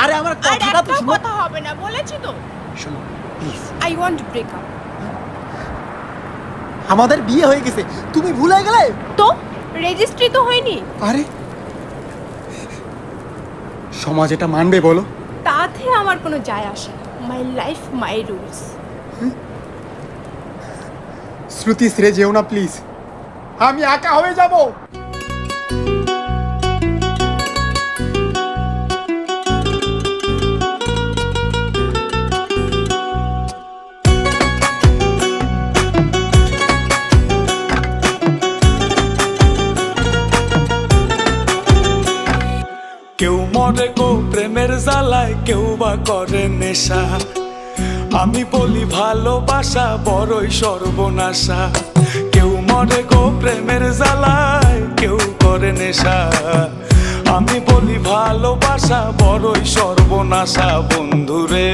আরে আমার কথাটা তো শুনো। কথা হবে না বলেছি তো। শোনো please. I want to break up. আমাদের বিয়ে হয়ে গেছে, তুমি ভুলে গেলে? তো রেজিস্ট্রি তো হয়নি। আরে সমাজ এটা মানবে বলো? তাতে আমার কোনো যায় আসে না। My life my rules. শ্রুতি ছেড়ে যেও না প্লিজ, আমি একা হয়ে যাব। কেউ মরে গো প্রেমের জ্বালায়, কেউ বা করে নেশা। আমি বলি ভালোবাসা বড়ই সর্বনাশা। কেউ মরে গো প্রেমের জ্বালায়, কেউ করে নেশা। আমি বলি ভালোবাসা বড়ই সর্বনাশা। বন্ধুরে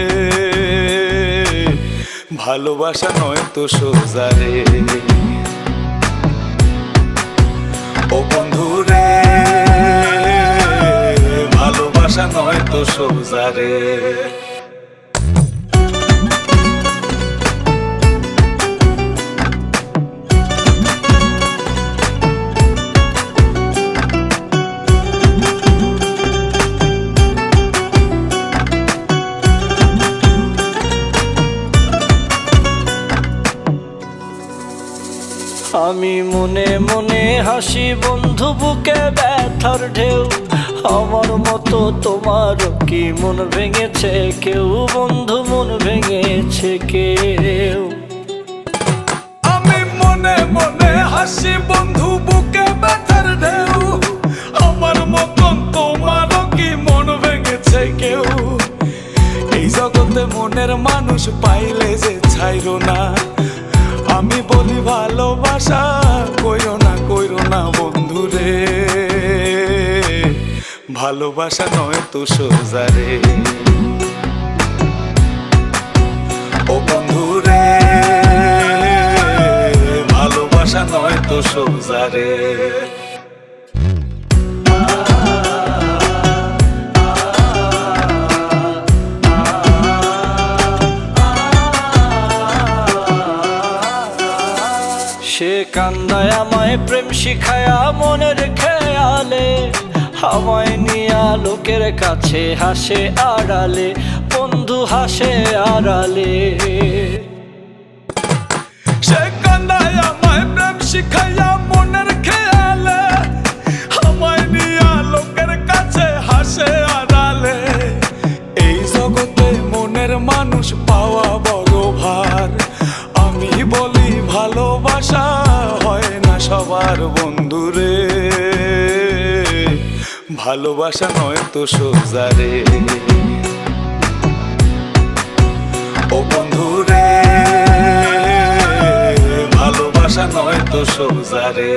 ভালোবাসা নয় তো সোজা রে। ও বন্ধুরে ভালোবাসা নয় তো সোজা রে। আমি মনে মনে হাসি বন্ধু, বুকে ব্যথার ঢেউ। আমার মতো তোমার কি মন ভেঙেছে কেউ? বন্ধু মন ভেঙেছে কেউ? আমি মনে মনে হাসি বন্ধু, বুকে ব্যথার ঢেউ। আমার মতন তোমারও কি মন ভেঙেছে কেউ? এই জগতে মনের মানুষ পাইলে যে ছাইরো না। আমি বলি ভালোবাসা কইরো না বন্ধুরে। ভালোবাসা নয় তো সোজা রে। ও বন্ধুরে ভালোবাসা নয় তো সোজা রে। সে কান্দায় আমায় প্রেম শিখায়া মনের খেয়ালে, আমায় নিয়া লোকের কাছে হাসে আড়ালে। বন্ধু হাসে আড়ালে। সে কান্দায় আমায় প্রেম শিখাইয়া মনের খেয়ালে, আমায় নিয়া লোকের কাছে হাসে আড়ালে। এই জগতে মনের মানুষ পাওয়া বড় ভার। আমি বলি ভালোবাসা হয় না সবার বন্ধুরে। ভালোবাসা নয় তো সোজা রে। ও বন্ধুরে ভালোবাসা নয় তো সোজা রে।